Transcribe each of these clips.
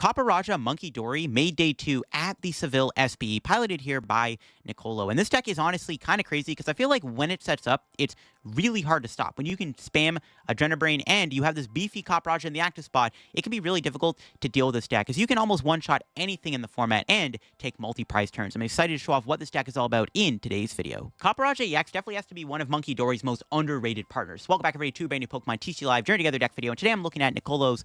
Copperajah Munkidori made day 2 at the Seville SPE, piloted here by Nicolo. And this deck is honestly kind of crazy because I feel like when it sets up, it's really hard to stop. When you can spam Adrenabrain and you have this beefy Copperajah in the active spot, it can be really difficult to deal with this deck because you can almost one-shot anything in the format and take multi-prize turns. I'm excited to show off what this deck is all about in today's video. Copperajah EX definitely has to be one of Munkidori's most underrated partners. Welcome back everybody to a brand new Pokemon TCG Live Journey Together deck video, and today I'm looking at Nicolo's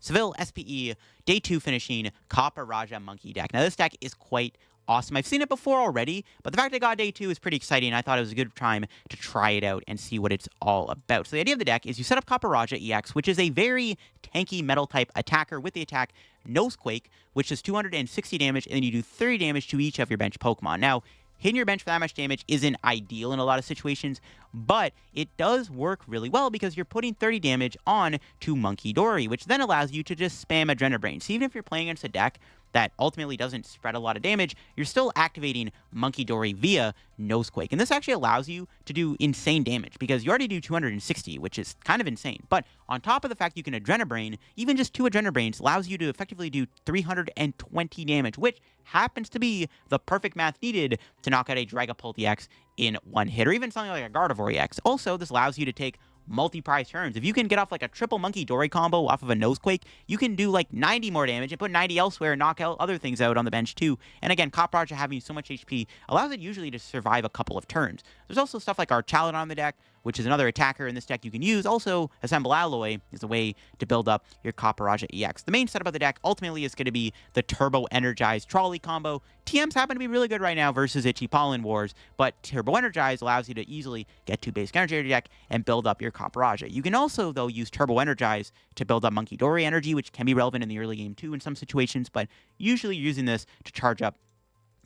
Seville SPE Day 2 finishing Copperajah Monkey deck. Now, this deck is quite awesome. I've seen it before already, but the fact I got Day 2 is pretty exciting. I thought it was a good time to try it out and see what it's all about. So the idea of the deck is you set up Copperajah EX, which is a very tanky metal-type attacker with the attack Nosequake, which does 260 damage, and then you do 30 damage to each of your bench Pokemon. Now, hitting your bench for that much damage isn't ideal in a lot of situations, but it does work really well because you're putting 30 damage on to Munkidori, which then allows you to just spam Adrenabrain. So even if you're playing against a deck that ultimately doesn't spread a lot of damage, you're still activating Munkidori via Nosequake. And this actually allows you to do insane damage because you already do 260, which is kind of insane. But on top of the fact you can Adrenabrain, even just 2 Adrenabrains allows you to effectively do 320 damage, which happens to be the perfect math needed to knock out a Dragapult EX in one hit, or even something like a Gardevoir EX. Also, this allows you to take multi-prize turns. If you can get off like a triple Munkidori combo off of a Nosequake, you can do like 90 more damage and put 90 elsewhere and knock out other things out on the bench too. And again, Copperajah having so much HP allows it usually to survive a couple of turns. There's also stuff like Archaludon on the deck, which is another attacker in this deck you can use. Also, Assemble Alloy is a way to build up your Copperajah EX. The main setup of the deck ultimately is going to be the Turbo Energize Trolley combo. TMs happen to be really good right now versus Itchy Pollen Wars, but Turbo Energize allows you to easily get 2 basic energy out of your deck and build up your Copperajah. You can also, though, use Turbo Energize to build up Munkidori energy, which can be relevant in the early game too in some situations, but usually you're using this to charge up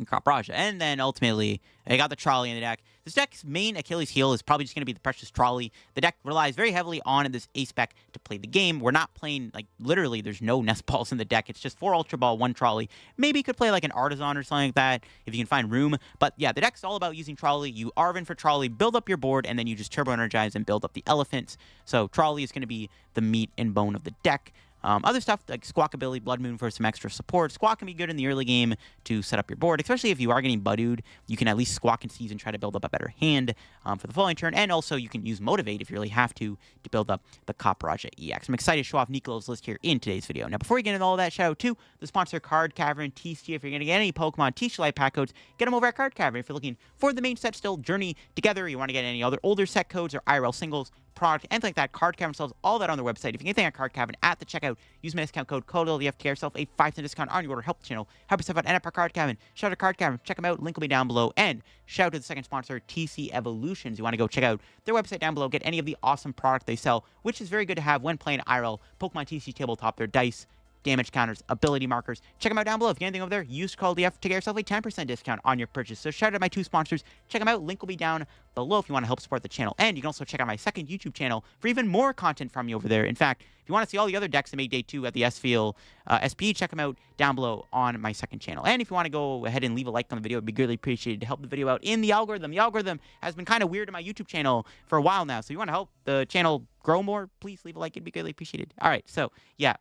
Copperajah. And then ultimately, I got the Trolley in the deck. This deck's main Achilles heel is probably just going to be the Precious Trolley. The deck relies very heavily on this A-Spec to play the game. We're not playing, like, literally, there's no Nest Balls in the deck. It's just 4 Ultra Ball, 1 Trolley. Maybe you could play, like, an Artisan or something like that if you can find room. But, yeah, the deck's all about using Trolley. You Arven for Trolley, build up your board, and then you just Turbo Energize and build up the elephants. So, Trolley is going to be the meat and bone of the deck. Other stuff like Squawkabilly, Bloodmoon for some extra support. Squawk can be good in the early game to set up your board, especially if you are getting Budooed. You can at least Squawk and Seize and try to build up a better hand for the following turn. And also you can use Motivate if you really have to build up the Copperajah EX. I'm excited to show off Nicolo's list here in today's video. Now, before we get into all of that, shout out to the sponsor Card Cavern TCG. If you're going to get any Pokemon TCG Live pack codes, get them over at Card Cavern. If you're looking for the main set still, Journey Together, you want to get any other older set codes or IRL singles, product, and like that, Card Cavern sells all that on their website. If you get anything at Card Cavern at the checkout, use my discount code LittleDarkFury to get yourself a 5% discount on your order. Help the channel, help yourself out, and up our Card Cavern. Shout out to Card Cavern, check them out, link will be down below, and shout out to the second sponsor, TC Evolutions. You want to go check out their website down below, get any of the awesome product they sell, which is very good to have when playing IRL, Pokemon TCG Tabletop, their dice, damage counters, ability markers. Check them out down below. If you get anything over there, use code LittleDarkFury to get yourself a 10% discount on your purchase. So shout out to my 2 sponsors. Check them out. Link will be down below if you want to help support the channel. And you can also check out my second YouTube channel for even more content from me over there. In fact, if you want to see all the other decks that made Day 2 at the Seville SPE, check them out down below on my second channel. And if you want to go ahead and leave a like on the video, it'd be greatly appreciated to help the video out in the algorithm. The algorithm has been kind of weird in my YouTube channel for a while now. So if you want to help the channel grow more, please leave a like. It'd be greatly appreciated. All right, so yeah,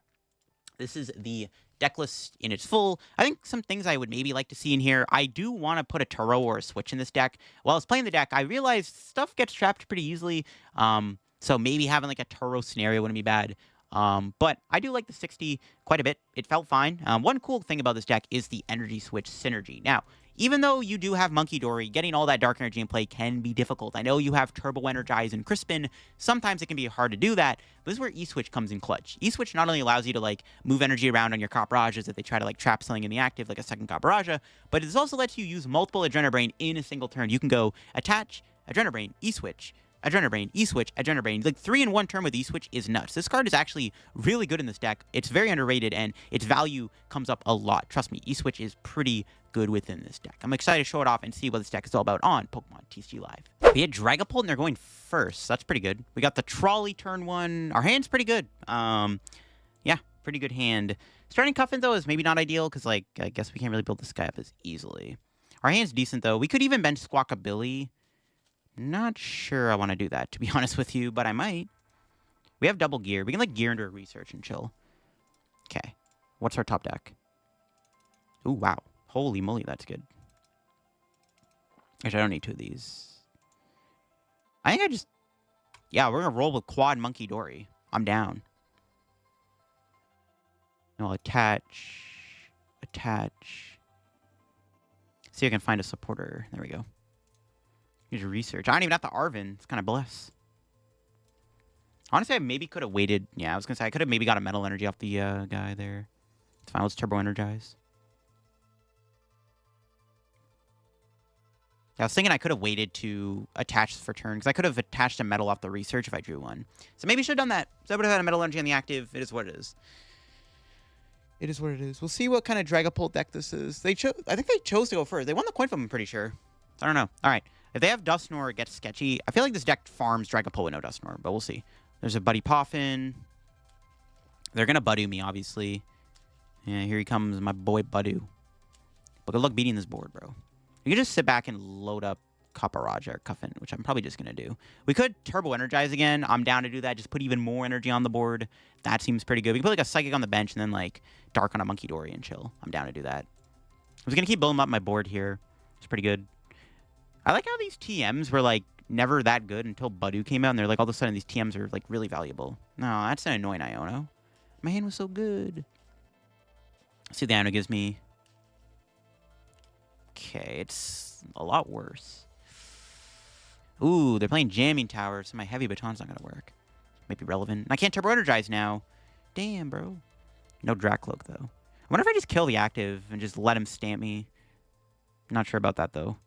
this is the deck list in its full. I think some things I would maybe like to see in here. I do want to put a Turo or a Switch in this deck. While I was playing the deck, I realized stuff gets trapped pretty easily. So maybe having like a Turo scenario wouldn't be bad. But I do like the 60 quite a bit. It felt fine. One cool thing about this deck is the Energy Switch synergy. Now, even though you do have Munkidori, getting all that dark energy in play can be difficult. I know you have Turbo Energize and Crispin. Sometimes it can be hard to do that, but this is where E-Switch comes in clutch. E-Switch not only allows you to, like, move energy around on your Copperajahs if they try to, like, trap something in the active, like a second Copperajah, but it also lets you use multiple Adrenabrain in a single turn. You can go attach, Adrenabrain, E-Switch, Adrenabrain, E-Switch, Adrenabrain. Like 3 in 1 turn with E-Switch is nuts. This card is actually really good in this deck. It's very underrated, and its value comes up a lot. Trust me, E-Switch is pretty good within this deck. I'm excited to show it off and see what this deck is all about on Pokemon TCG Live. We had Dragapult, and they're going first. That's pretty good. We got the Trolley turn 1. Our hand's pretty good. Yeah, pretty good hand. Starting Cufant, though, is maybe not ideal, because, like, I guess we can't really build this guy up as easily. Our hand's decent, though. We could even bench Squawkabilly. Not sure I want to do that, to be honest with you, but I might. We have double gear. We can, like, gear into a research and chill. Okay. What's our top deck? Ooh, wow. Holy moly, that's good. Actually, I don't need 2 of these. I think I just... Yeah, we're going to roll with quad Munkidori. I'm down. I'll attach. Attach. See if I can find a supporter. There we go. Here's research. I don't even have the Arven. It's kind of bliss. Honestly, I maybe could have waited. Yeah, I was going to say, I could have maybe got a Metal Energy off the guy there. It's fine. Let's Turbo Energize. Yeah, I was thinking I could have waited to attach for turn, because I could have attached a metal off the research if I drew one. So maybe I should have done that. So I would have had a Metal Energy on the active. It is what it is. It is what it is. We'll see what kind of Dragapult deck this is. I think they chose to go first. They won the coin flip, I'm pretty sure. I don't know. All right. If they have Dusknoir, it gets sketchy. I feel like this deck farms Dragapult with no Dusknoir, but we'll see. There's a Buddy Poffin. They're going to Budu me, obviously. Yeah, here he comes, my boy Budu. But good luck beating this board, bro. You can just sit back and load up Copperajah or Cufant, which I'm probably just going to do. We could Turbo Energize again. I'm down to do that. Just put even more energy on the board. That seems pretty good. We can put like a Psychic on the bench and then like Dark on a Munkidori and chill. I'm down to do that. I was going to keep building up my board here. It's pretty good. I like how these TMs were like never that good until Budu came out, and they're like all of a sudden these TMs are like really valuable. No, that's an annoying Iono. My hand was so good. Let's see what the Iono gives me. Okay, it's a lot worse. Ooh, they're playing Jamming Tower, so my Heavy Baton's not going to work. Might be relevant. I can't Turbo Energize now. Damn, bro. No Dracloak, though. I wonder if I just kill the active and just let him stamp me. Not sure about that, though.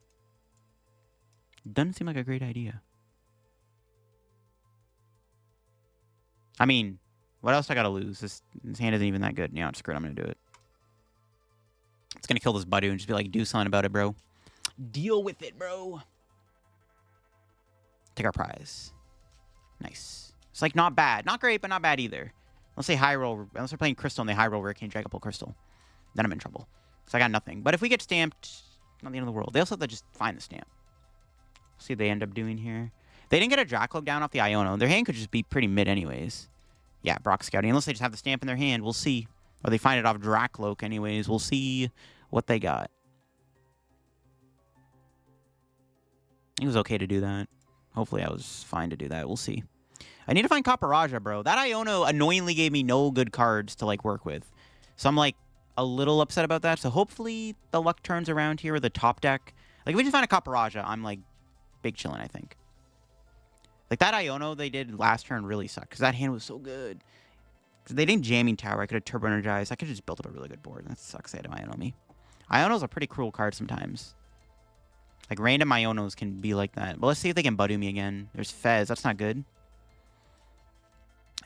Doesn't seem like a great idea. I mean, what else I got to lose? This hand isn't even that good. Yeah, screw it. I'm going to do it. It's going to kill this Budu and just be like, do something about it, bro. Deal with it, bro. Take our prize. Nice. It's like not bad. Not great, but not bad either. Let's say high roll. Unless we're playing Crystal and they high roll Hurricane Dragapult Crystal. Then I'm in trouble. So I got nothing. But if we get stamped, not the end of the world. They also have to just find the stamp. See what they end up doing here. They didn't get a Dracloak down off the Iono. Their hand could just be pretty mid anyways. Yeah, Brock Scouting. Unless they just have the stamp in their hand. We'll see. Or they find it off Dracloak anyways. We'll see what they got. It was okay to do that. Hopefully I was fine to do that. We'll see. I need to find Copperajah, bro. That Iono annoyingly gave me no good cards to, like, work with. So I'm, like, a little upset about that. So hopefully the luck turns around here with the top deck. Like, if we just find a Copperajah, I'm, like, big chillin', I think. Like, that Iono they did last turn really sucked. Because that hand was so good. Because they didn't Jamming Tower. I could have Turbo Energized. I could have just built up a really good board. That sucks. They had an Iono me. Iono's a pretty cruel card sometimes. Like, random Ionos can be like that. But let's see if they can Budu me again. There's Fez. That's not good.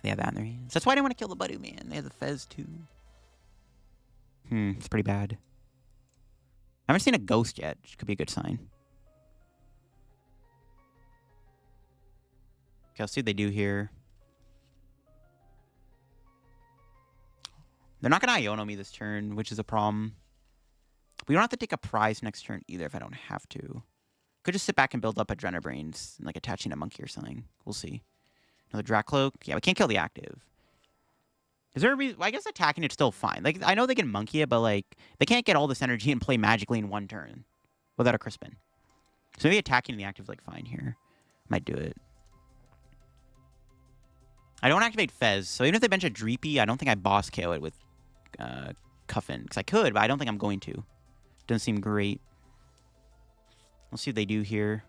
They have that in their hands. That's why I didn't want to kill the Budu, man. They have the Fez, too. It's pretty bad. I haven't seen a Ghost yet, which could be a good sign. Okay, let's see what they do here. They're not going to Iono me this turn, which is a problem. We don't have to take a prize next turn either if I don't have to. Could just sit back and build up Adrenabrains, like attaching a monkey or something. We'll see. Another Dracloak. Yeah, we can't kill the active. Is there a reason? Well, I guess attacking it's still fine. Like, I know they can monkey it, but, like, they can't get all this energy and play magically in one turn without a Crispin. So maybe attacking the active is, like, fine here. Might do it. I don't activate Fez, so even if they bench a Dreepy, I don't think I boss KO it with Cufant. Because I could, but I don't think I'm going to. Doesn't seem great. Let's see what they do here.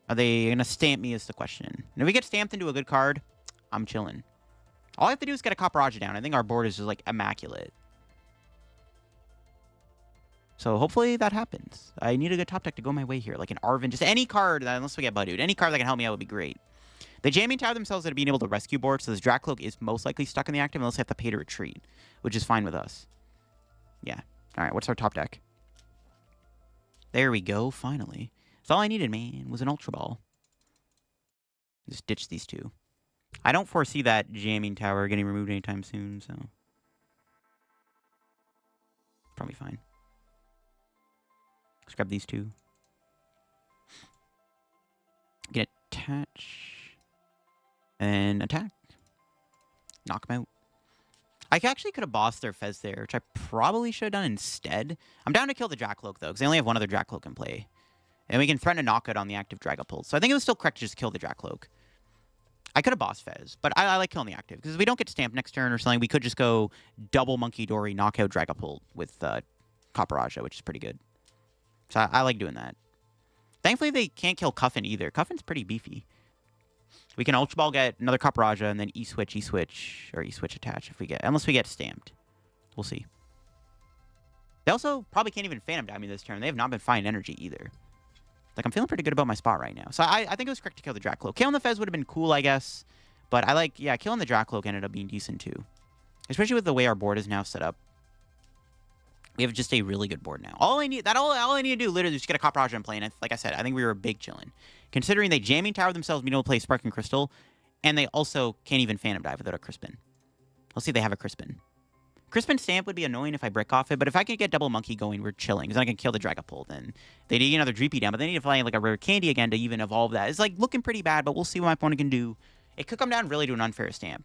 Are they going to stamp me is the question. And if we get stamped into a good card, I'm chilling. All I have to do is get a Copperajah down. I think our board is just, like, immaculate. So hopefully that happens. I need a good top deck to go my way here. Like an Arven, just any card, that, unless we get Budu'd. Any card that can help me out would be great. They Jamming Tower themselves into being able to rescue board, so this Dracloak is most likely stuck in the active unless they have to pay to retreat, which is fine with us. Yeah. All right, what's our top deck? There we go, finally. That's all I needed, man, was an Ultra Ball. Just ditch these two. I don't foresee that Jamming Tower getting removed anytime soon, so... probably fine. Let's grab these two. Get attach. And attack. Knock him out. I actually could have bossed their Fez there, which I probably should have done instead. I'm down to kill the Drakloak, though, because they only have one other Drakloak in play. And we can threaten a knockout on the active Dragapult. So I think it was still correct to just kill the Drakloak. I could have bossed Fez, but I like killing the active. Because if we don't get stamped next turn or something, we could just go double Munkidori, knockout Dragapult with Copperajah, which is pretty good. So I like doing that. Thankfully, they can't kill Cufant either. Cufant's pretty beefy. We can Ultra Ball, get another Copperajah, and then E-Switch, or E-Switch attach if we get... Unless we get stamped. We'll see. They also probably can't even Phantom Dime me this turn. They have not been finding energy either. Like, I'm feeling pretty good about my spot right now. So I think it was correct to kill the Drakloak. Killing the Fez would have been cool, I guess. But I like... Yeah, killing the Drakloak ended up being decent, too. Especially with the way our board is now set up. We have just a really good board now. All I need to do literally is just get a Copperajah in play. And like I said, I think we were big chilling. Considering they jamming tower themselves, being able to play Sparking Crystal, and they also can't even Phantom Dive without a Crispin. Let's see if they have a Crispin. Crispin Stamp would be annoying if I brick off it, but if I could get double Monkey going, we're chilling. Because I can kill the Dragapult. And they need another Dreepy down, but they need to play like a Rare Candy again to even evolve that. It's like looking pretty bad, but we'll see what my opponent can do. It could come down really to an unfair Stamp.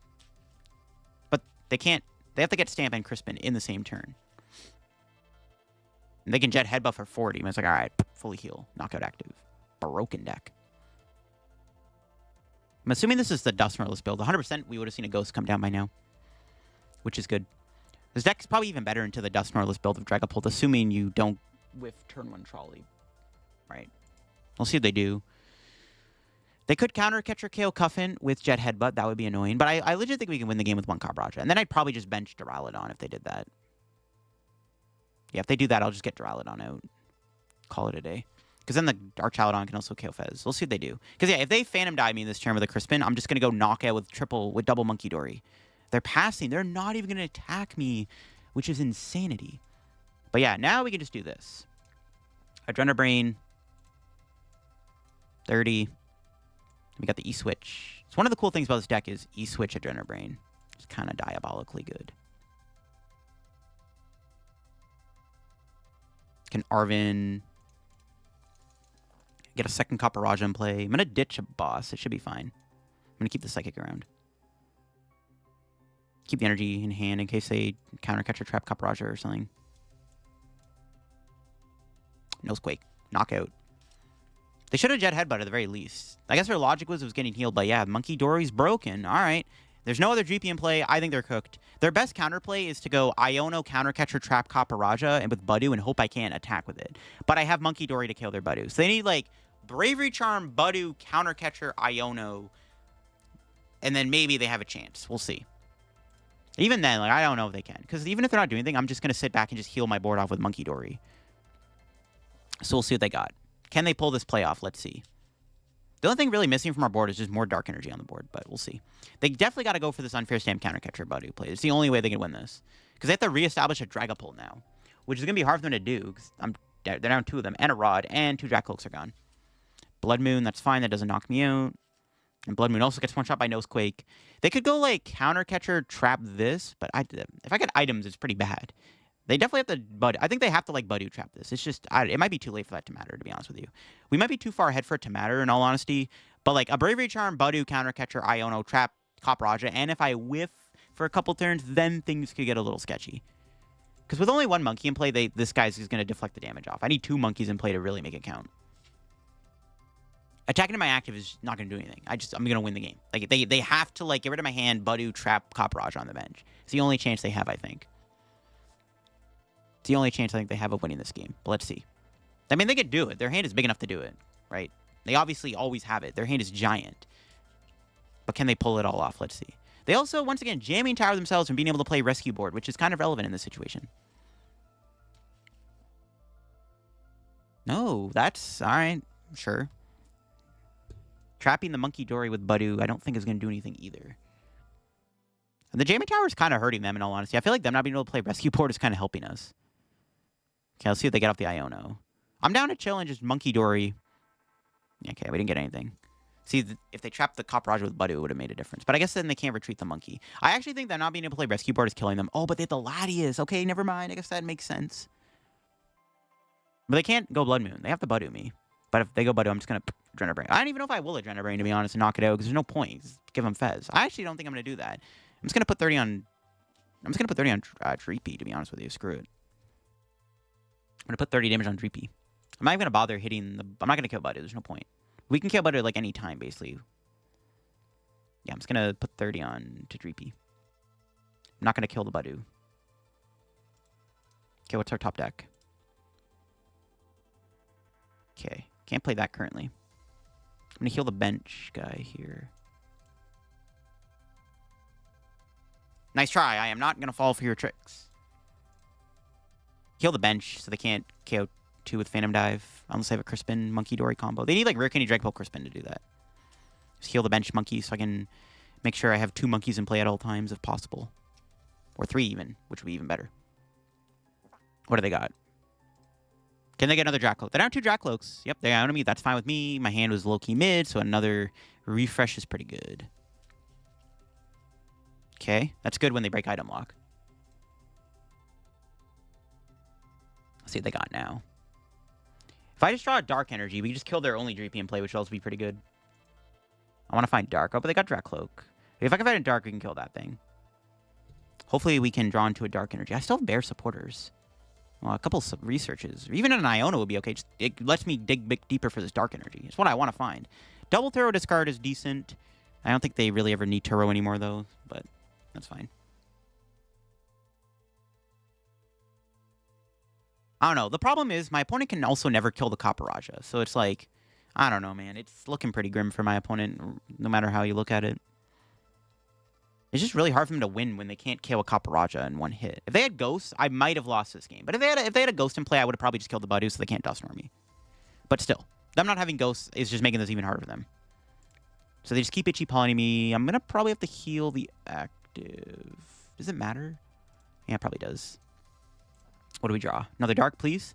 But they can't. They have to get Stamp and Crispin in the same turn. And they can Jet Headbutt for 40. And it's like, all right, fully heal. Knockout active. Broken deck. I'm assuming this is the Dusknoirless build. 100% we would have seen a Ghost come down by now. Which is good. This deck is probably even better into the Dusknoirless build of Dragapult, assuming you don't whiff turn 1 Trolley. Right. We'll see if they do. They could counter Catcher KO Cufant with Jet Headbutt. That would be annoying. But I legit think we can win the game with one Copperajah. And then I'd probably just bench Duraludon if they did that. Yeah, if they do that, I'll just get Duraludon out. Call it a day. Because then the Archaludon can also KO Fez. We'll see what they do. Because, yeah, if they Phantom Die me this turn with a Crispin, I'm just going to go knockout with double Munkidori. They're passing. They're not even going to attack me, which is insanity. But, yeah, now we can just do this. Adrenabrain. 30. We got the E-Switch. So one of the cool things about this deck is E-Switch Adrenabrain. It's kind of diabolically good. Can Arven... Get a second Copperajah in play. I'm going to ditch a boss. It should be fine. I'm going to keep the Psychic around. Keep the energy in hand in case they counter catch or trap Copperajah or something. Nosequake. Knockout. They should have Jet Headbutt at the very least. I guess their logic was it was getting healed, but yeah, Munkidori's broken. All right. There's no other GP in play. I think they're cooked. Their best counterplay is to go Iono counter catcher trap Copperajah and with Budu and hope I can't attack with it. But I have Munkidori to kill their Budu. So they need like Bravery Charm, Budu, counter catcher, Iono, and then maybe they have a chance. We'll see. Even then, like I don't know if they can. Because even if they're not doing anything, I'm just going to sit back and just heal my board off with Munkidori. So we'll see what they got. Can they pull this play off? Let's see. The only thing really missing from our board is just more Dark Energy on the board, but we'll see. They definitely got to go for this unfair Stamp counter catcher Budu play. It's the only way they can win this. Because they have to reestablish a Dragapult now, which is going to be hard for them to do. Because they're down 2 of them, and a Rod, and 2 Drakloaks are gone. Bloodmoon, that's fine. That doesn't knock me out. And Bloodmoon also gets one shot by Nosequake. They could go like counter catcher trap this, but if I get items, it's pretty bad. They definitely have to Budu. I think they have to like Budu trap this. It's just it might be too late for that to matter, to be honest with you. We might be too far ahead for it to matter, in all honesty. But like a Bravery Charm, Budu, counter catcher, Iono, trap, Copperajah, and if I whiff for a couple turns, then things could get a little sketchy. Because with only one monkey in play, this guy's is going to deflect the damage off. I need 2 monkeys in play to really make it count. Attacking to my active is not going to do anything. I'm going to win the game. Like they have to like get rid of my hand, Budu, trap, Copperajah on the bench. It's the only chance they have, I think. It's the only chance I think they have of winning this game. But let's see. I mean, they could do it. Their hand is big enough to do it, right? They obviously always have it. Their hand is giant. But can they pull it all off? Let's see. They also, once again, jamming tower themselves from being able to play rescue board, which is kind of relevant in this situation. No, that's... Alright, sure. Trapping the Munkidori with Budu, I don't think is going to do anything either. And the jamming tower is kind of hurting them, in all honesty. I feel like them not being able to play rescue board is kind of helping us. Okay, let's see if they get off the Iono. I'm down to chill and just Munkidori. Okay, we didn't get anything. See, if they trapped the Copperajah with Budu, it would have made a difference. But I guess then they can't retreat the monkey. I actually think that not being able to play rescue board is killing them. Oh, but they have the Latias. Okay, never mind. I guess that makes sense. But they can't go Bloodmoon. They have to Budu me. But if they go Budu, I'm just going to Adrenabrain. I don't even know if I will Adrenabrain, to be honest, and knock it out, because there's no point. Just give them Fez. I actually don't think I'm going to do that. I'm just going to put 30 on I'm just going to put 30 on Dreepy, to be honest with you. Screw it. I'm going to put 30 damage on Dreepy. I'm not even going to bother hitting the... I'm not going to kill Badu. There's no point. We can kill Badu like any time, basically. Yeah, I'm just going to put 30 on to Dreepy. I'm not going to kill the Badu. Okay, what's our top deck? Okay, can't play that currently. I'm going to heal the bench guy here. Nice try. I am not going to fall for your tricks. Heal the bench so they can't KO 2 with Phantom Dive. Unless I have a Crispin Munkidori combo. They need like Rare Candy Dragapult Crispin to do that. Just heal the bench monkey so I can make sure I have 2 monkeys in play at all times if possible. Or 3 even, which would be even better. What do they got? Can they get another Dracloak? They're down 2 Dracloaks. Yep, they're out of me. That's fine with me. My hand was low-key mid, so another refresh is pretty good. Okay, that's good when they break item lock. Let's see what they got now. If I just draw a Dark Energy, we can just kill their only Dreepy in play, which would also be pretty good. I want to find Dark. Oh, but they got Dracloak. If I can find a Dark, we can kill that thing. Hopefully we can draw into a Dark Energy. I still have Bear supporters. Well, a couple of researches. Even an Iono would be okay. Just, it lets me dig bit deeper for this Dark Energy. It's what I want to find. Double Throw discard is decent. I don't think they really ever need Turo anymore, though. But that's fine. I don't know. The problem is my opponent can also never kill the Copperajah. So it's like, I don't know, man. It's looking pretty grim for my opponent, no matter how you look at it. It's just really hard for them to win when they can't kill a Copperajah in one hit. If they had Ghosts, I might have lost this game. But if they had a Ghost in play, I would have probably just killed the Badu so they can't Dust Storm me. But still, them not having Ghosts is just making this even harder for them. So they just keep itchy pawing me. I'm going to probably have to heal the active. Does it matter? Yeah, it probably does. What do we draw? Another Dark, please?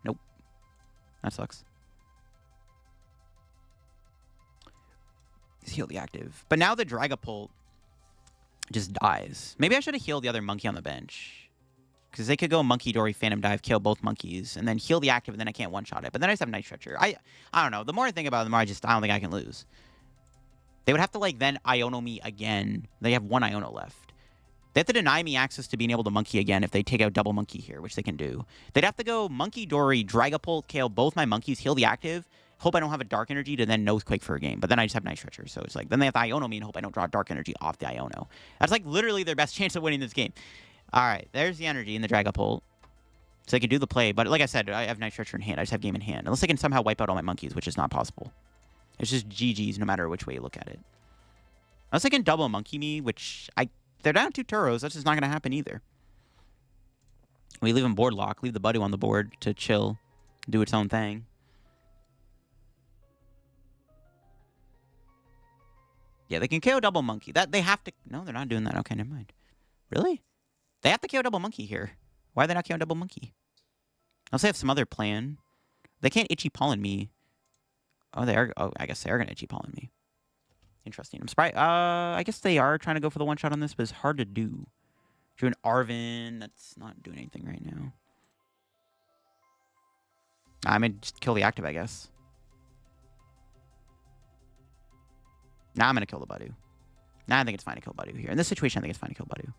Nope. That sucks. Just heal the active. But now the Dragapult just dies. Maybe I should have healed the other monkey on the bench. Because they could go Munkidori, Phantom Dive, kill both monkeys, and then heal the active, and then I can't one-shot it. But then I just have Night Stretcher. I don't know. The more I think about it, the more I don't think I can lose. They would have to, like, then Iono me again. They have 1 Iono left. They have to deny me access to being able to monkey again if they take out double monkey here, which they can do. They'd have to go Munkidori, Dragapult, KO both my monkeys, heal the active, hope I don't have a Dark Energy to then Nose Quake for a game. But then I just have Night Stretcher. So it's like, then they have to Iono me and hope I don't draw Dark Energy off the Iono. That's like literally their best chance of winning this game. All right, there's the energy in the Dragapult. So they can do the play. But like I said, I have Night Stretcher in hand. I just have game in hand. Unless they can somehow wipe out all my monkeys, which is not possible. It's just GG's no matter which way you look at it. Unless they can double monkey me, which they're down 2 Turos. That's just not going to happen either. We leave them board lock. Leave the Badu on the board to chill. Do its own thing. Yeah, they can KO double monkey. That they have to... No, they're not doing that. Okay, never mind. Really? They have to KO double monkey here. Why are they not KO double monkey? Unless they have some other plan. They can't itchy pollen me. Oh, they are... Oh, I guess they are going to itchy pollen me. Interesting. I'm surprised. I guess they are trying to go for the one-shot on this, but it's hard to do. Do an Arven. That's not doing anything right now. I'm going to just kill the active, I guess. Now I'm going to kill the Badu. Now I think it's fine to kill Badu here. In this situation, I think it's fine to kill Badu.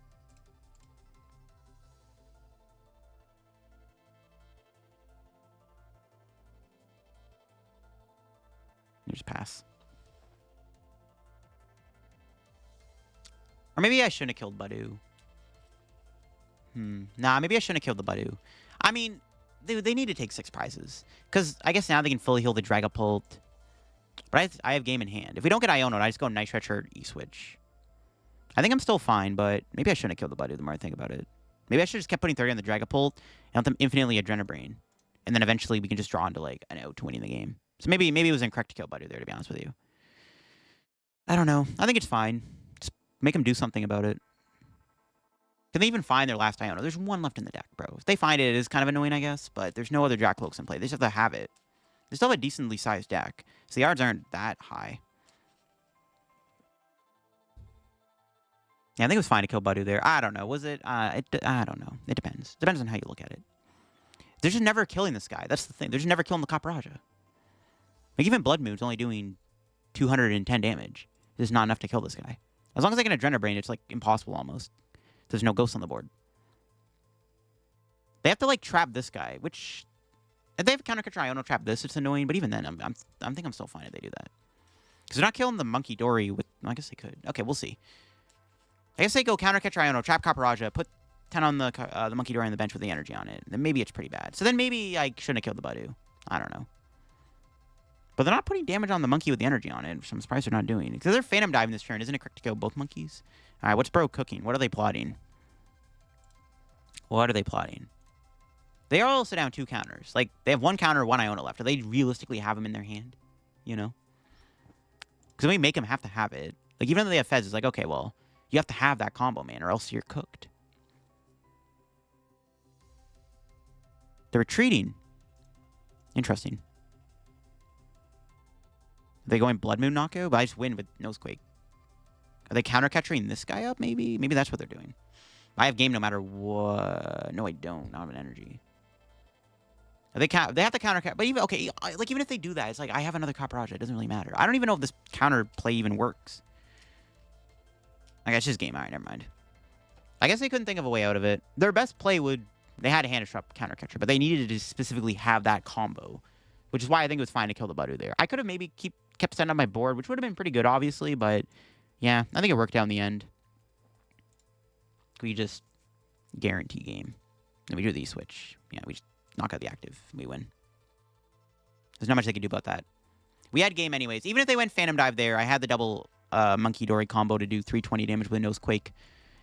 You just pass. Or maybe I shouldn't have killed Badu. Nah, maybe I shouldn't have killed the Badu. I mean, they need to take 6 prizes. Because I guess now they can fully heal the Dragapult. But I have game in hand. If we don't get Iono, I just go Night Stretcher, E-Switch. I think I'm still fine, but maybe I shouldn't have killed the Badu the more I think about it. Maybe I should have just kept putting 30 on the Dragapult and let them infinitely Adrenabrain. And then eventually we can just draw into like an out to winning the game. So maybe it was incorrect to kill Badu there, to be honest with you. I don't know. I think it's fine. Just make them do something about it. Can they even find their last Iono? There's 1 left in the deck, bro. If they find it, it is kind of annoying, I guess. But there's no other Dracloaks in play. They just have to have it. They still have a decently sized deck. So the odds aren't that high. Yeah, I think it was fine to kill Badu there. I don't know. Was it? I don't know. It depends. Depends on how you look at it. They're just never killing this guy. That's the thing. They're just never killing the Copperajah. Like, even Bloodmoon's only doing 210 damage. It's not enough to kill this guy. As long as I can Adrenabrain, it's, like, impossible almost. There's no ghosts on the board. They have to, like, trap this guy, which... If they have a counter catcher Iono trap this, it's annoying. But even then, I think I'm still fine if they do that. Because they're not killing the Munkidori with... I guess they could. Okay, we'll see. I guess they go counter catcher Iono, trap Copperajah, put 10 on the Munkidori on the bench with the energy on it. Then maybe it's pretty bad. So then maybe I shouldn't have killed the Budu. I don't know. But they're not putting damage on the monkey with the energy on it, which I'm surprised they're not doing. Because they're Phantom Diving this turn. Isn't it correct to go both monkeys? All right, what's Bro cooking? What are they plotting? What are they plotting? They are also down 2 counters. Like, they have 1 counter, 1 Iono left. Do they realistically have them in their hand? You know? Because we make them have to have it. Like, even though they have Fez, it's like, okay, well, you have to have that combo, man, or else you're cooked. They're retreating. Interesting. Are they going Bloodmoon knockout? But I just win with Nosequake. Are they counter-catching this guy up, maybe? Maybe that's what they're doing. I have game no matter what. No, I don't. Not an energy. They have to counter, but even okay, like even if they do that, it's like I have another Copperajah. It doesn't really matter. I don't even know if this counter play even works. I guess it's just game. All right, never mind. I guess they couldn't think of a way out of it. Their best play would they had a hand trap counter catcher, but they needed to specifically have that combo, which is why I think it was fine to kill the Budu there. I could have maybe kept sending on my board, which would have been pretty good, obviously, but yeah, I think it worked out in the end. We just guarantee game. Then we do the switch. Yeah, we just knock out the active. We win. There's not much they can do about that. We had game anyways. Even if they went Phantom Dive there, I had the double Munkidori combo to do 320 damage with Nosequake.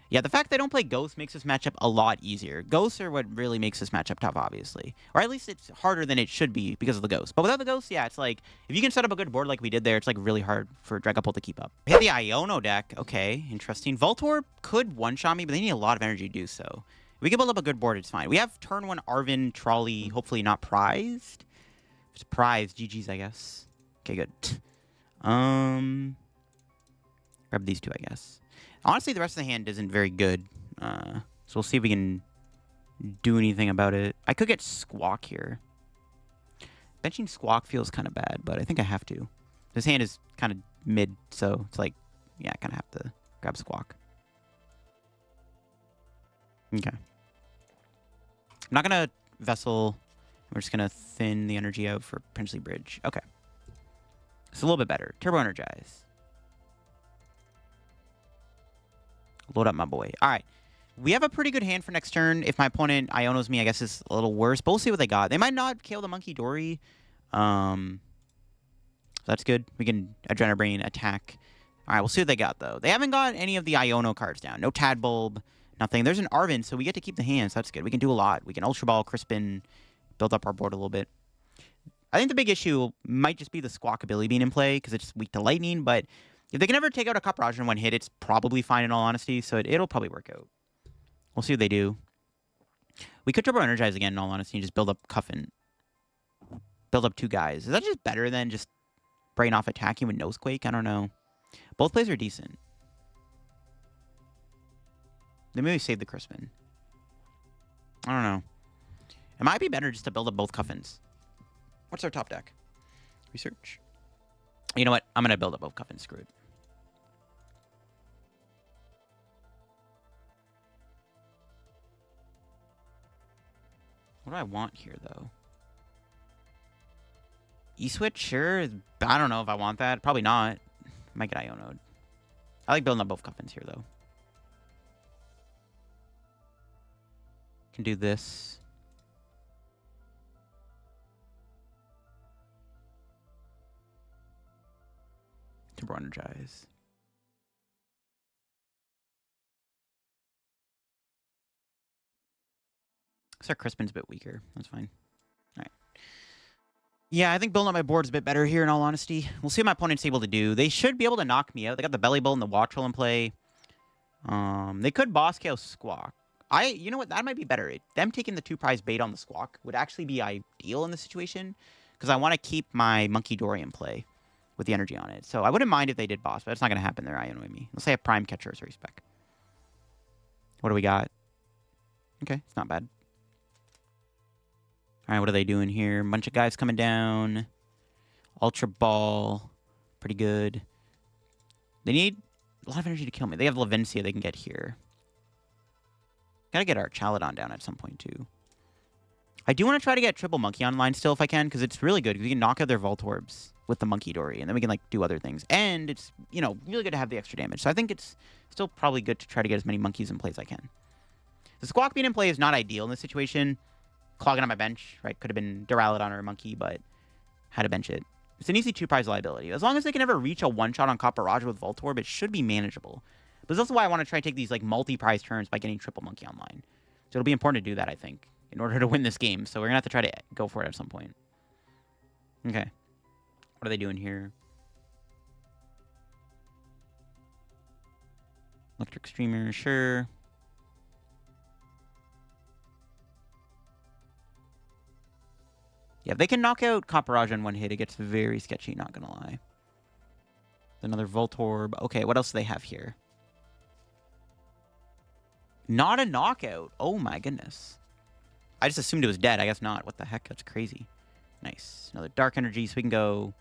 Yeah, the fact they don't play Ghost makes this matchup a lot easier. Ghosts are what really makes this matchup tough, obviously. Or at least it's harder than it should be because of the Ghost. But without the Ghost, yeah, it's like, if you can set up a good board like we did there, it's like really hard for Dragapult to keep up. Hit the Iono deck. Okay, interesting. Voltorb could one-shot me, but they need a lot of energy to do so. If we can build up a good board, it's fine. We have turn 1 Arven Trolley, hopefully not prized. If it's prized, GG's, I guess. Okay, good. Grab these 2, I guess. Honestly, the rest of the hand isn't very good. So we'll see if we can do anything about it. I could get Squawk here. Benching Squawk feels kind of bad, but I think I have to. This hand is kind of mid, so it's like, yeah, I kind of have to grab Squawk. Okay. I'm not going to Vessel. We're just going to thin the energy out for potentially Bridge. Okay. It's a little bit better. Turbo Energize. Load up my boy. All right. We have a pretty good hand for next turn. If my opponent Ionos me, I guess it's a little worse. But we'll see what they got. They might not kill the Munkidori. So that's good. We can Adrenabrain attack. All right, we'll see what they got, though. They haven't got any of the Iono cards down. No Tadbulb. Nothing. There's an Arven, so we get to keep the hand, so that's good. We can do a lot. We can Ultra Ball, Crispin, build up our board a little bit. I think the big issue might just be the Squawkabilly being in play, because it's weak to lightning, but if they can ever take out a Copperajah in one hit, it's probably fine in all honesty, so it'll probably work out. We'll see what they do. We could Turbo Energize again in all honesty and just build up Cufant. Build up 2 guys. Is that just better than just brain off attacking with Nosequake? I don't know. Both plays are decent. They maybe save the Crispin. I don't know. It might be better just to build up both Cufants. What's our top deck? Research. You know what? I'm going to build up both Cufants. Screw it. What do I want here, though? E-Switch? Sure. I don't know if I want that. Probably not. Might get Iono'd. I like building up both Cufants here, though. Can do this. Turbo Energize. Looks like Crispin's a bit weaker. That's fine. All right. Yeah, I think building up my board's a bit better here, in all honesty. We'll see what my opponent's able to do. They should be able to knock me out. They got the Belly Bolt and the Wattrel in play. They could Boss KO Squawk. You know what? That might be better. Them taking the 2 prize bait on the Squawk would actually be ideal in this situation, because I want to keep my Munkidori in play with the energy on it. So I wouldn't mind if they did Boss, but it's not going to happen. They're Ionoing me. Let's say a Prime Catcher as respec. What do we got? Okay, it's not bad. All right, what are they doing here? Bunch of guys coming down. Ultra Ball. Pretty good. They need a lot of energy to kill me. They have Lavencia they can get here. Gotta get our Archaludon down at some point, too. I do want to try to get Triple Monkey online still if I can, because it's really good. We can knock out their Voltorbs with the Munkidori, and then we can, like, do other things. And it's, you know, really good to have the extra damage. So I think it's still probably good to try to get as many monkeys in play as I can. The Squawk being in play is not ideal in this situation. Clogging on my bench, right? Could have been Duraludon or a Monkey, but had to bench it. It's an easy 2-prize liability. As long as they can ever reach a one-shot on Copperajah with Voltorb, it should be manageable. But that's also why I want to try to take these, like, multi-prize turns by getting Triple Monkey online. So it'll be important to do that, I think, in order to win this game. So we're going to have to try to go for it at some point. Okay. What are they doing here? Electric Streamer, sure. Yeah, if they can knock out Copperajah in one hit, it gets very sketchy, not gonna lie. Another Voltorb. Okay, what else do they have here? Not a knockout. Oh my goodness. I just assumed it was dead. I guess not. What the heck? That's crazy. Nice. Another Dark Energy, so we can go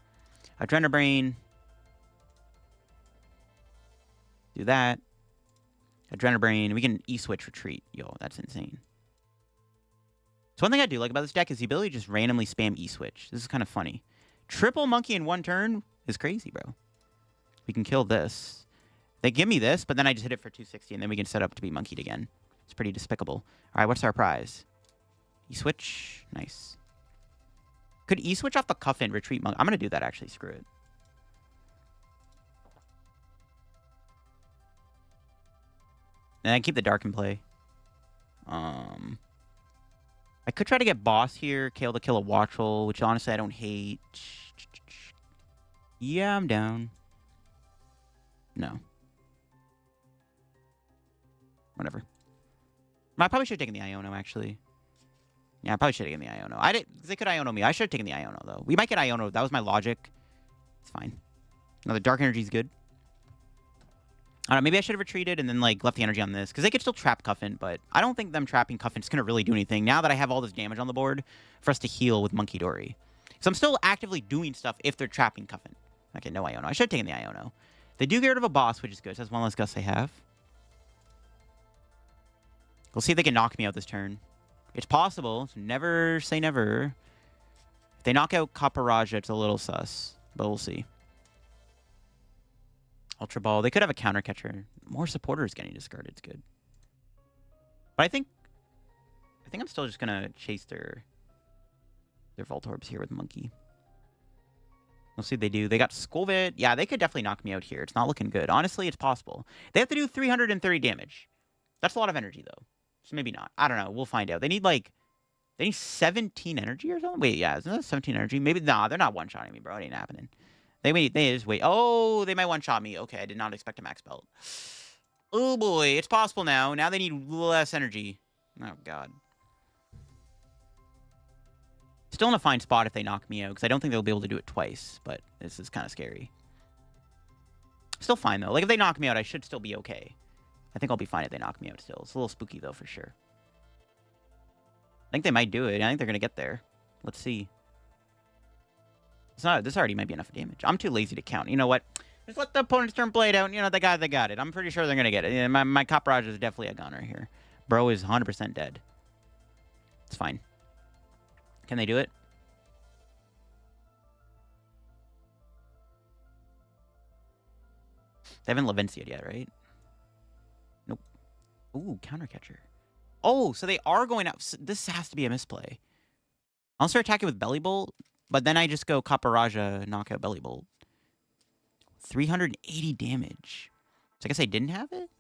Adrenabrain. Do that. Adrenabrain. We can E-Switch Retreat. Yo, that's insane. So one thing I do like about this deck is the ability to just randomly spam E-Switch. This is kind of funny. Triple Monkey in one turn is crazy, bro. We can kill this. They give me this, but then I just hit it for 260, and then we can set up to be monkeyed again. It's pretty despicable. All right, what's our prize? E-Switch. Nice. Could E-Switch off the Cufant retreat monk? I'm going to do that, actually. Screw it. And I keep the Dark in play. I could try to get Boss here. Kale to kill a Watchel, which honestly I don't hate. Yeah, I'm down. No. Whatever. I probably should have taken the Iono, actually. Yeah, I probably should have taken the Iono. They could Iono me. I should have taken the Iono, though. We might get Iono. That was my logic. It's fine. Another Dark Energy is good. I don't know, maybe I should have retreated and then, like, left the energy on this. Because they could still trap Cufant, but I don't think them trapping Cufant is going to really do anything now that I have all this damage on the board for us to heal with Munkidori. So I'm still actively doing stuff if they're trapping Cufant. Okay, no Iono. I should have taken the Iono. They do get rid of a boss, which is good. So that's one less Gust I have. We'll see if they can knock me out this turn. It's possible. So never say never. If they knock out Copperajah, it's a little sus. But we'll see. Ultra Ball. They could have a counter catcher. More supporters getting discarded. It's good. But I think I'm still just gonna chase their Voltorbs here with Monkey. We'll see what they do. They got Skolvet. Yeah, they could definitely knock me out here. It's not looking good. Honestly, it's possible. They have to do 330 damage. That's a lot of energy, though. So maybe not. I don't know. We'll find out. They need 17 energy or something? Wait, yeah. Isn't that 17 energy? Maybe, nah, they're not one-shotting me, bro. It ain't happening. They just wait. Oh, they might one-shot me. Okay, I did not expect a max belt. Oh, boy. It's possible now. Now they need less energy. Oh, God. Still in a fine spot if they knock me out, because I don't think they'll be able to do it twice, but this is kind of scary. Still fine, though. Like, if they knock me out, I should still be okay. I think I'll be fine if they knock me out still. It's a little spooky, though, for sure. I think they might do it. I think they're going to get there. Let's see. This already might be enough damage. I'm too lazy to count. You know what? Just let the opponent's turn play it out. You know, they got it. I'm pretty sure they're going to get it. Yeah, my Copperajah is definitely a gunner here. Bro is 100% dead. It's fine. Can they do it? They haven't Levincia'd yet, right? Nope. Ooh, counter catcher. Oh, so they are going out. This has to be a misplay. I'll start attacking with Belly Bolt. But then I just go Copperajah, knock out Belly Bolt. 380 damage. So I guess I didn't have it?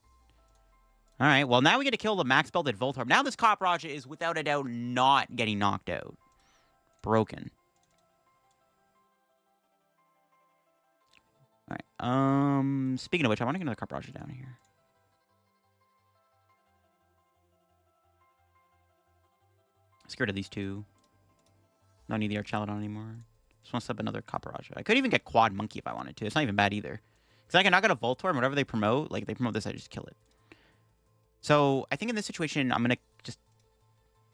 Alright, well now we get to kill the max belted Voltorb. Now this Copperajah is without a doubt not getting knocked out. Broken. Alright, speaking of which, I want to get another Copperajah down here. Scared of these two. Don't need the Archaludon anymore. Just want to sub another Copperajah. I could even get Quad Monkey if I wanted to. It's not even bad either. Because I can knock out a Voltorb, and whatever they promote, like, they promote this, I just kill it. So, I think in this situation, I'm going to just...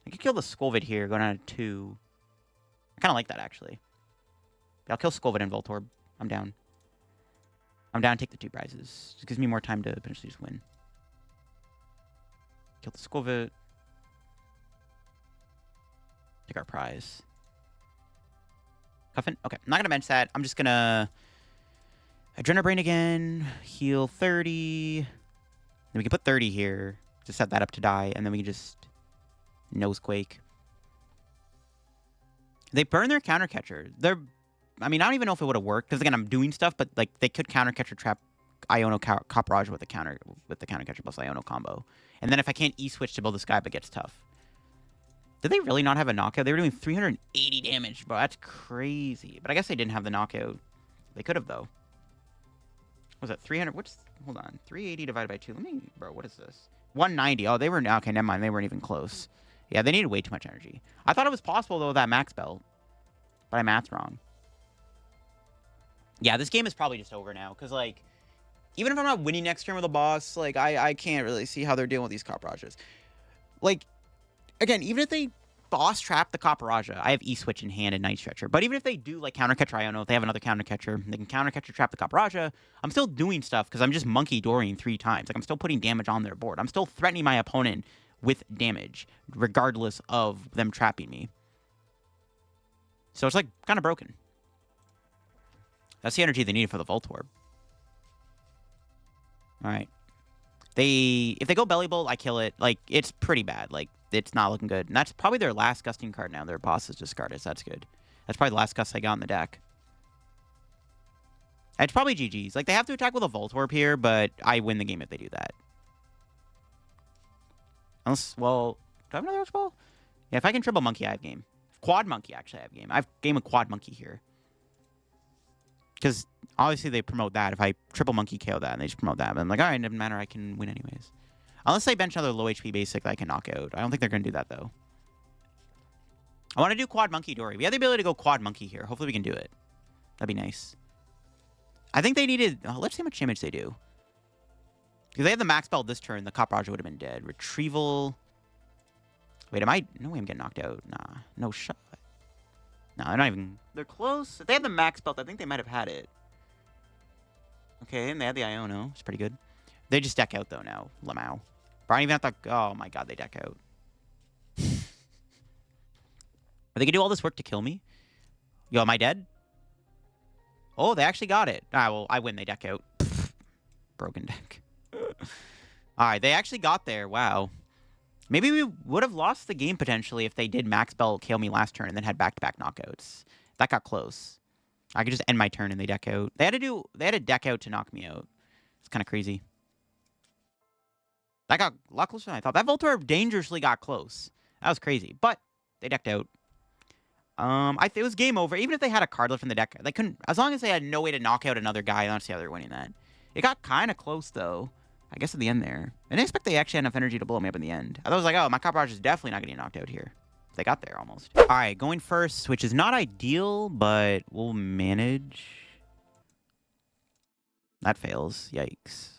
I could kill the Skolvet here, go down to 2. I kind of like that, actually. But I'll kill Skolvet and Voltorb. I'm down. I'm down to take the 2 prizes. It gives me more time to potentially just win. Kill the Squavit. Take our prize. Cufant? Okay, I'm not going to bench that. I'm just going to Adrenabrain again. Heal 30. Then we can put 30 here to set that up to die. And then we can just Nosequake. They burn their counter catcher. I mean, I don't even know if it would have worked. Because again, I'm doing stuff. But like they could counter catcher trap Iono Copperajah with the counter catcher plus Iono combo. And then if I can't E-switch to build this guy, but gets tough. Did they really not have a knockout? They were doing 380 damage, bro. That's crazy. But I guess they didn't have the knockout. They could have, though. What was that? 300? Hold on. 380 divided by 2. Bro, what is this? 190. Oh, they were... Okay, never mind. They weren't even close. Yeah, they needed way too much energy. I thought it was possible, though, with that max belt. But I mathed wrong. Yeah, this game is probably just over now. Because, like... Even if I'm not winning next turn with a boss, like, I can't really see how they're dealing with these Copperajahs. Like... Again, even if they boss trap the Copperajah, I have E-Switch in hand and Night Stretcher. But even if they do, like, counter catcher Iono, if they have another counter catcher, they can counter catcher trap the Copperajah, I'm still doing stuff because I'm just Munkidoriing 3 times. Like, I'm still putting damage on their board. I'm still threatening my opponent with damage, regardless of them trapping me. So it's, like, kind of broken. That's the energy they needed for the Voltorb. Alright. If they go Belly Bolt, I kill it. Like, it's pretty bad. Like, it's not looking good. And that's probably their last Gusting card now. Their boss is discarded, so that's good. That's probably the last Gust I got in the deck. It's probably GG's. Like, they have to attack with a Voltorb here, but I win the game if they do that. Unless, well, do I have another Ultra Ball? Yeah, if I can Triple Monkey, I have game. Quad Monkey, actually, I have game. I have game with Quad Monkey here. Because, obviously, they promote that. If I Triple Monkey KO that, and they just promote that. But I'm like, alright, it doesn't matter. I can win anyways. Unless they bench another low HP basic that I can knock out. I don't think they're going to do that, though. I want to do Quad Munkidori. We have the ability to go Quad Monkey here. Hopefully we can do it. That'd be nice. I think they needed... Oh, let's see how much damage they do. If they had the max belt this turn, the Copperajah would have been dead. Retrieval... Wait, am I... No way I'm getting knocked out. Nah, no shot. No, they're not even... They're close. If they had the max belt, I think they might have had it. Okay, and they had the Iono. It's pretty good. They just deck out, though, now. Lamau. But I don't even have to... Oh, my God, they deck out. Are they going to do all this work to kill me? Yo, am I dead? Oh, they actually got it. Ah, well, I win. They deck out. Broken deck. All right, they actually got there. Wow. Maybe we would have lost the game, potentially, if they did max belt kill me last turn and then had back-to-back knockouts. That got close. I could just end my turn and they deck out. They had to deck out to knock me out. It's kind of crazy. That got a lot closer than I thought. That Voltorb dangerously got close. That was crazy. But they decked out. It was game over. Even if they had a card left in the deck, they couldn't... As long as they had no way to knock out another guy, I don't see how they're winning that. It got kind of close, though. I guess at the end there. I didn't expect they actually had enough energy to blow me up in the end. I was like, oh, my Copperajah is definitely not getting knocked out here. They got there almost. All right, going first, which is not ideal, but we'll manage. That fails. Yikes.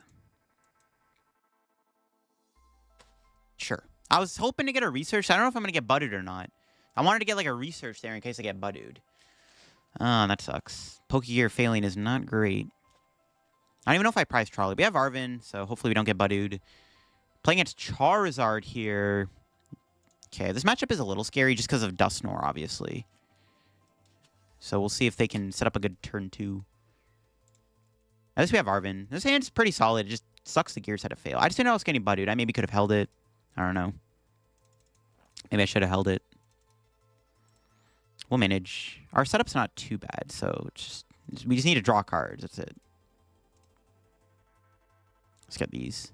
Sure. I was hoping to get a research. I don't know if I'm going to get budded or not. I wanted to get like a research there in case I get budded. Oh, that sucks. Pokégear failing is not great. I don't even know if I prize Trolley. We have Arven, so hopefully we don't get budded. Playing against Charizard here. Okay, this matchup is a little scary just because of Dusknoir, obviously. So we'll see if they can set up a good turn 2. At least we have Arven. This hand's pretty solid. It just sucks the gears had to fail. I just didn't know I was getting budded. I maybe could have held it. I don't know. Maybe I should have held it. We'll manage. Our setup's not too bad, so we just need to draw cards. That's it. Let's get these.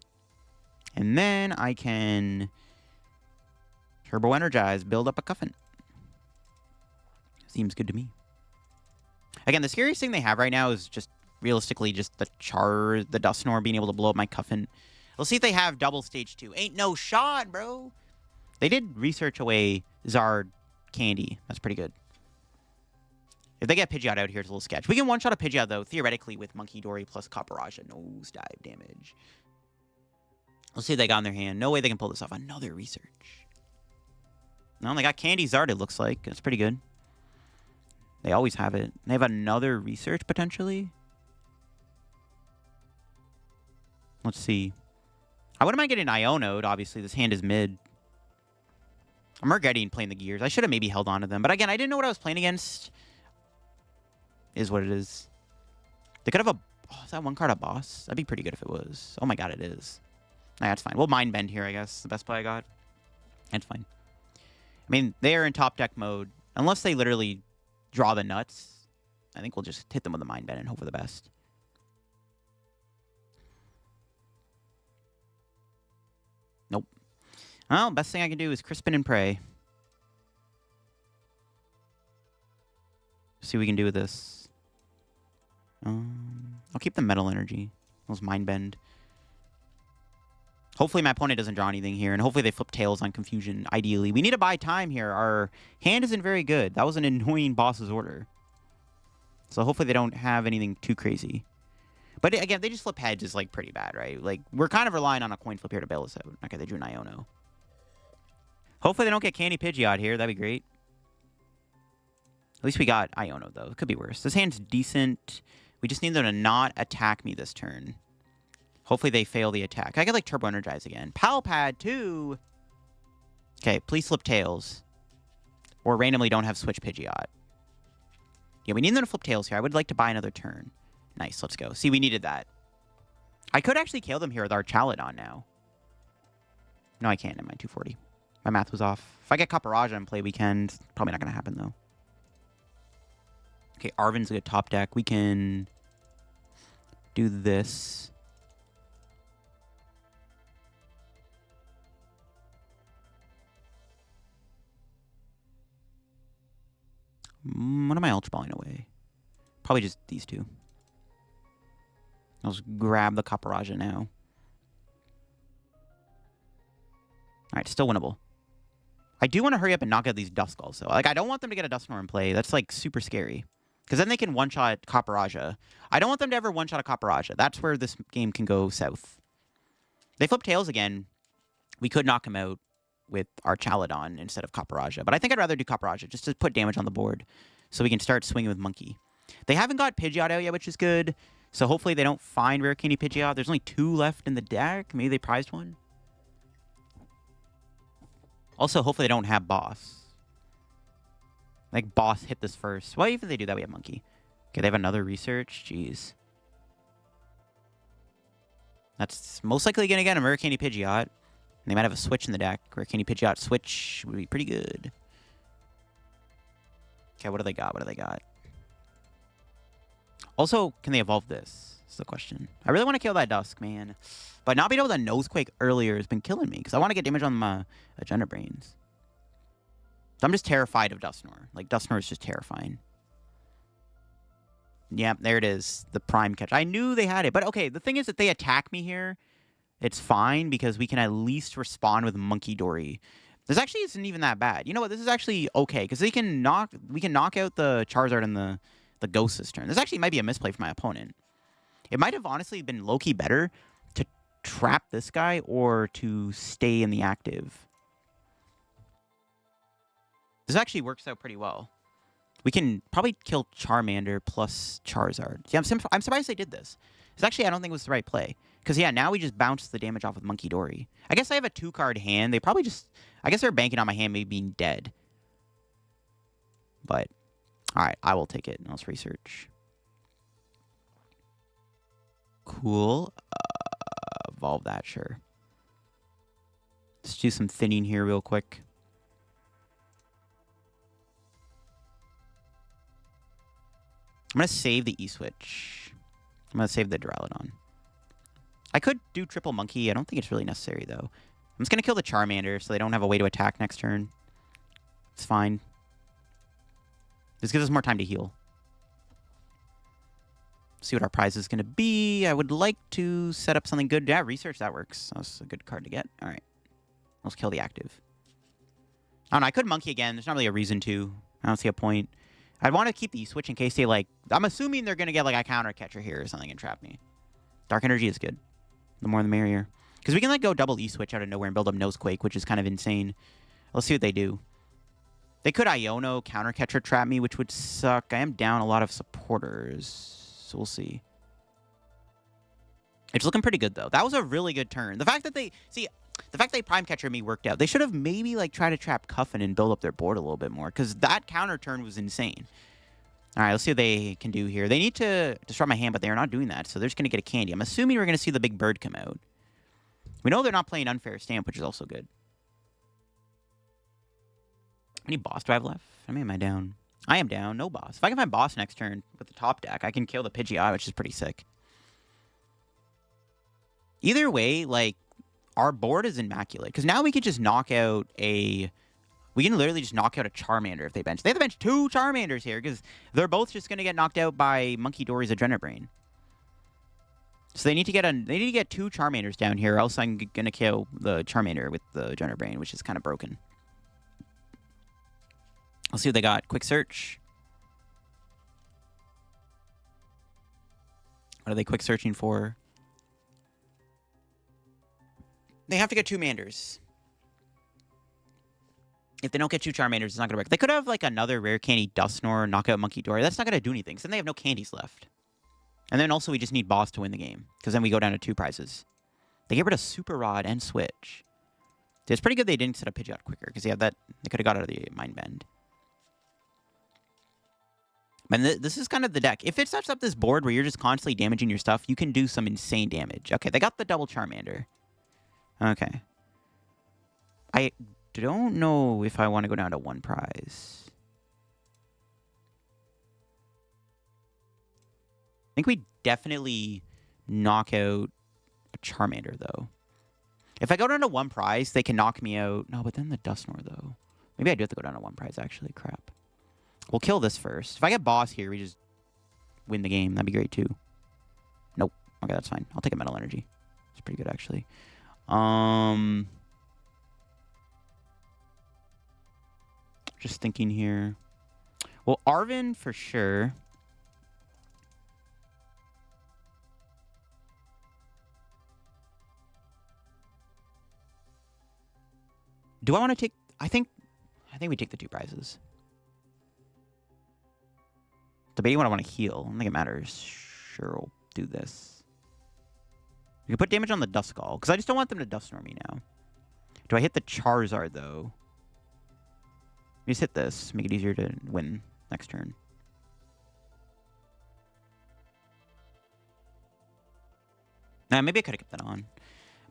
And then I can Turbo Energize, build up a Cufant. Seems good to me. Again, the scariest thing they have right now is just realistically just the Dusknoir being able to blow up my Cufant. We'll see if they have double stage 2. Ain't no shot, bro. They did research away Zard Candy. That's pretty good. If they get Pidgeot out here, it's a little sketch. We can one-shot a Pidgeot, though, theoretically, with Munkidori plus Copperajah. Nosedive damage. Let's see if they got in their hand. No way they can pull this off. Another research. No, they got Candy Zard, it looks like. That's pretty good. They always have it. They have another research, potentially. Let's see. I wouldn't mind getting Iono'd, obviously. This hand is mid. I'm regretting playing the gears. I should have maybe held on to them. But again, I didn't know what I was playing against. Is what it is. They could have a... Oh, is that one card a boss? That'd be pretty good if it was. Oh my god, it is. Nah, that's fine. We'll Mind Bend here, I guess. The best play I got. That's fine. I mean, they are in top deck mode. Unless they literally draw the nuts, I think we'll just hit them with the Mind Bend and hope for the best. Nope. Well, best thing I can do is Crispin and pray. See what we can do with this. I'll keep the Metal Energy. Those Mind Bend. Hopefully my opponent doesn't draw anything here, and hopefully they flip tails on Confusion, ideally. We need to buy time here. Our hand isn't very good. That was an annoying boss's order. So hopefully they don't have anything too crazy. But again, they just flip heads is, like, pretty bad, right? Like, we're kind of relying on a coin flip here to bail us out. Okay, they drew an Iono. Hopefully they don't get Candy Pidgeot here. That'd be great. At least we got Iono, though. It could be worse. This hand's decent. We just need them to not attack me this turn. Hopefully they fail the attack. I could, like, Turbo Energize again. Pal Pad, too! Okay, please flip tails. Or randomly don't have Switch Pidgeot. Yeah, we need them to flip tails here. I would like to buy another turn. Nice, let's go. See, we needed that. I could actually kill them here with our Archaludon now. No, I can't. Am I 240? My math was off. If I get Copperajah in play weekend, probably not going to happen, though. Okay, Arven's a good top deck. We can do this. What am I Ultra Balling away? Probably just these two. I'll just grab the Copperajah now. Alright, still winnable. I do want to hurry up and knock out these Duskulls, though. Like, I don't want them to get a Dusknoir in play. That's, like, super scary. Because then they can one-shot Copperajah. I don't want them to ever one-shot a Copperajah. That's where this game can go south. They flip tails again. We could knock him out with Archaludon instead of Copperajah. But I think I'd rather do Copperajah just to put damage on the board so we can start swinging with Monkey. They haven't got Pidgeot out yet, which is good. So hopefully they don't find Rare Candy Pidgeot. There's only 2 left in the deck. Maybe they prized one. Also, hopefully they don't have Boss. Like, Boss hit this first. Well, even if they do that, we have Monkey. Okay, they have another Research. Jeez. That's most likely going to get a Rare Candy Pidgeot. They might have a Switch in the deck. Rare Candy Pidgeot Switch would be pretty good. Okay, what do they got? What do they got? Also, can they evolve this? That's the question. I really want to kill that Dusk, man. But not being able to Nosequake earlier has been killing me. Because I want to get damage on my Agenda Brains. So I'm just terrified of Dusknoir. Like, Dusknoir is just terrifying. Yeah, there it is. The Prime Catch. I knew they had it. But, okay, the thing is that they attack me here. It's fine because we can at least respond with Munkidori. This actually isn't even that bad. You know what? This is actually okay. Because we can knock out the Charizard and the Ghost this turn. This actually might be a misplay for my opponent. It might have honestly been low-key better to trap this guy or to stay in the active. This actually works out pretty well. We can probably kill Charmander plus Charizard. Yeah, I'm surprised they did this. This actually, I don't think it was the right play. Because, yeah, now we just bounce the damage off with Munkidori. I guess I have a 2-card hand. They probably just... I guess they're banking on my hand maybe being dead. But, alright, I will take it. Let's research. Cool. Evolve that, sure. Let's do some thinning here real quick. I'm going to save the E-Switch. I'm going to save the Duraludon. I could do triple Monkey. I don't think it's really necessary, though. I'm just going to kill the Charmander so they don't have a way to attack next turn. It's fine. This gives us more time to heal. See what our prize is going to be. I would like to set up something good. Yeah, Research, that works. That's a good card to get. All right. Let's kill the active. I don't know. I could Monkey again. There's not really a reason to. I don't see a point. I'd want to keep the E-Switch in case they, like... I'm assuming they're going to get, like, a counter catcher here or something and trap me. Dark Energy is good. The more the merrier. Because we can, like, go double E-Switch out of nowhere and build up Nosequake, which is kind of insane. Let's see what they do. They could Iono counter catcher trap me, which would suck. I am down a lot of supporters. So we'll see. It's looking pretty good, though. That was a really good turn. The fact that they... See, the fact they Prime Catcher me worked out. They should have maybe, like, tried to trap Cufant and build up their board a little bit more, because that counter turn was insane. All right, let's see what they can do here. They need to disrupt my hand, but they're not doing that, so they're just going to get a candy. I'm assuming we're going to see the big bird come out. We know they're not playing Unfair Stamp, which is also good. How many boss do I have left? How many am I down? I am down. No boss. If I can find boss next turn with the top deck, I can kill the Pidgeot, which is pretty sick. Either way, like, our board is immaculate. Because now we could just knock out a... We can literally just knock out a Charmander if they bench. They have to bench 2 Charmanders here, because they're both just going to get knocked out by Munkidori's Adrenabrain. So they need to get 2 Charmanders down here, or else I'm going to kill the Charmander with the Adrenabrain, which is kind of broken. Let's see what they got. Quick search. What are they quick searching for? They have to get 2 Manders. If they don't get 2 Charmanders, it's not going to work. They could have, like, another rare candy Dusknoir, knock out Munkidori. That's not going to do anything, so then they have no candies left. And then also we just need boss to win the game, because then we go down to 2 prizes. They get rid of Super Rod and Switch. It's pretty good they didn't set up Pidgeot quicker, because yeah, that they could have got out of the Mind Bend. But this is kind of the deck. If it sets up this board where you're just constantly damaging your stuff, you can do some insane damage. Okay, they got the double Charmander. Okay. I don't know if I want to go down to 1 prize. I think we definitely knock out a Charmander, though. If I go down to 1 prize, they can knock me out. No, but then the Dusknoir, though. Maybe I do have to go down to 1 prize, actually. Crap. We'll kill this first. If I get boss here, we just win the game. That'd be great, too. Nope. Okay, that's fine. I'll take a Metal Energy. It's pretty good, actually. Just thinking here. Well, Arven, for sure. Do I want to take... I think we take the 2 prizes. Debating what I want to heal. I don't think it matters. Sure, we'll do this. We can put damage on the Duskull, because I just don't want them to Dusknoir me now. Do I hit the Charizard, though? Let me just hit this. Make it easier to win next turn. Nah, maybe I could have kept that on.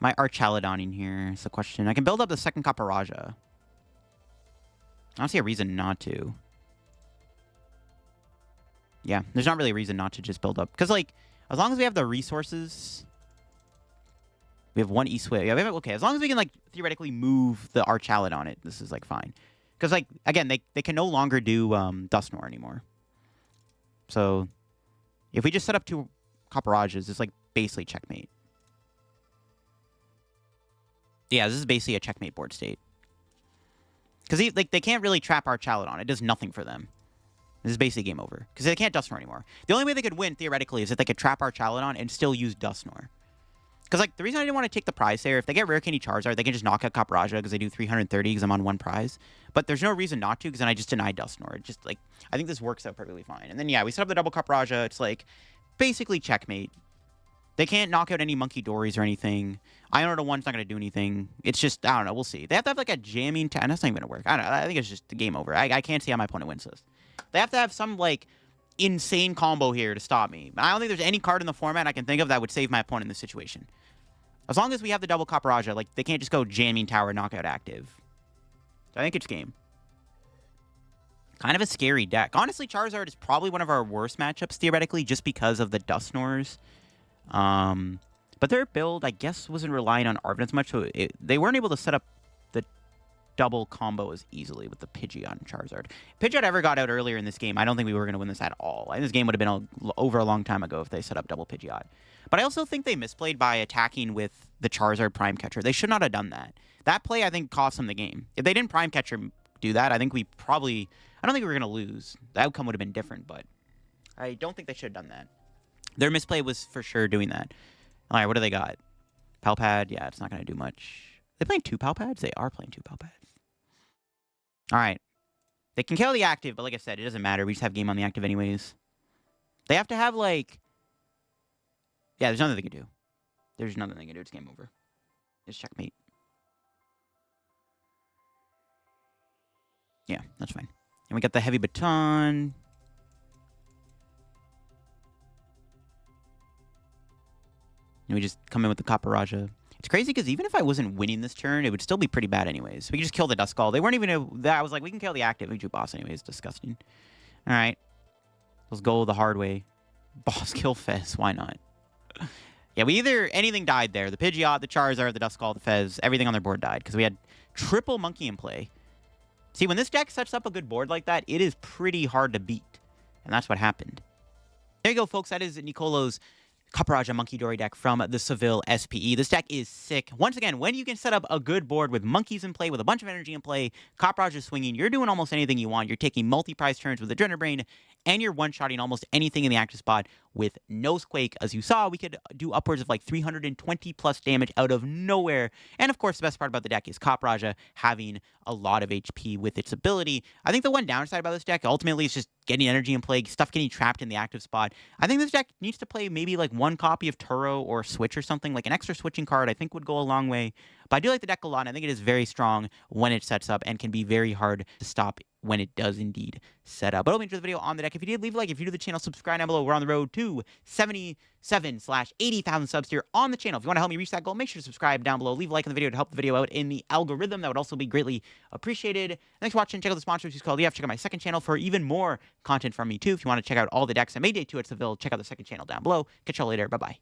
My Archaludon in here is the question. I can build up the second Copperajah. I don't see a reason not to. Yeah, there's not really a reason not to just build up. Because, like, as long as we have the resources... We have 1 E-Switch. Yeah, okay, as long as we can, like, theoretically move the Archaludon on it, this is, like, fine. Because, like, again, they can no longer do Dusknoir anymore. So, if we just set up 2 Copperajahs, it's, like, basically checkmate. Yeah, this is basically a checkmate board state. Because, like, they can't really trap Archaludon. It does nothing for them. This is basically game over. Because they can't Dusknoir anymore. The only way they could win, theoretically, is if they could trap Archaludon and still use Dusknoir. Because, like, the reason I didn't want to take the prize there, if they get Rare Candy Charizard, they can just knock out Copperajah because they do 330 because I'm on 1 prize. But there's no reason not to because then I just deny Dusknoir. Just, like, I think this works out perfectly fine. And then, yeah, we set up the double Copperajah. It's, like, basically checkmate. They can't knock out any Munkidoris or anything. Iono 1's not going to do anything. It's just, I don't know. We'll see. They have to have, like, a jamming... And that's not even going to work. I don't know. I think it's just the game over. I can't see how my opponent wins this. They have to have some, like, insane combo here to stop me. I don't think there's any card in the format I can think of that would save my opponent in this situation. As long as we have the double Copperajah, like, they can't just go jamming tower, knockout active. So I think it's game. Kind of a scary deck. Honestly, Charizard is probably one of our worst matchups, theoretically, just because of the Dusknoirs. But their build, I guess, wasn't relying on Arven as much, so they weren't able to set up the double combo as easily with the Pidgeot and Charizard. If Pidgeot ever got out earlier in this game, I don't think we were going to win this at all. I think this game would have been over a long time ago if they set up double Pidgeot. But I also think they misplayed by attacking with the Charizard Prime Catcher. They should not have done that. That play, I think, cost them the game. If they didn't Prime Catcher do that, I think we probably... I don't think we were going to lose. The outcome would have been different, but I don't think they should have done that. Their misplay was for sure doing that. All right, what do they got? Palpad? Yeah, it's not going to do much. They're playing 2 Palpads? They are playing 2 Palpads. All right. They can kill the active, but like I said, it doesn't matter. We just have game on the active anyways. They have to have, like... Yeah, there's nothing they can do. There's nothing they can do. It's game over. It's checkmate. Yeah, that's fine. And we got the Heavy Baton. And we just come in with the Copperajah. It's crazy because even if I wasn't winning this turn, it would still be pretty bad anyways. We could just kill the Duskull. They weren't even... I was like, we can kill the active. We do boss anyways. Disgusting. All right. Let's go the hard way. Boss kill Fez. Why not? Yeah, we either... Anything died there. The Pidgeot, the Charizard, the Duskull, the Fez. Everything on their board died because we had triple Monkey in play. See, when this deck sets up a good board like that, it is pretty hard to beat. And that's what happened. There you go, folks. That is Nicolo's Copperajah Munkidori deck from the Seville SPE. This deck is sick. Once again, when you can set up a good board with monkeys in play, with a bunch of energy in play, Copperajah swinging, you're doing almost anything you want. You're taking multi-prize turns with the Brain, and you're one-shotting almost anything in the active spot with no Squake. As you saw, we could do upwards of like 320 plus damage out of nowhere. And of course, the best part about the deck is Copperajah having a lot of HP with its ability. I think the one downside about this deck ultimately is just getting energy in play, stuff getting trapped in the active spot. I think this deck needs to play maybe like one copy of Turo or Switch or something. Like an extra switching card I think would go a long way. But I do like the deck a lot, and I think it is very strong when it sets up and can be very hard to stop when it does indeed set up. But I hope you enjoyed the video on the deck. If you did, leave a like. If you're new to the channel, subscribe down below. We're on the road to 77/80,000 subs here on the channel. If you want to help me reach that goal, make sure to subscribe down below. Leave a like on the video to help the video out in the algorithm. That would also be greatly appreciated. Thanks for watching. Check out the sponsors who's called EF. Check out my second channel for even more content from me too. If you want to check out all the decks I made day 2 at Seville, check out the second channel down below. Catch y'all later. Bye-bye.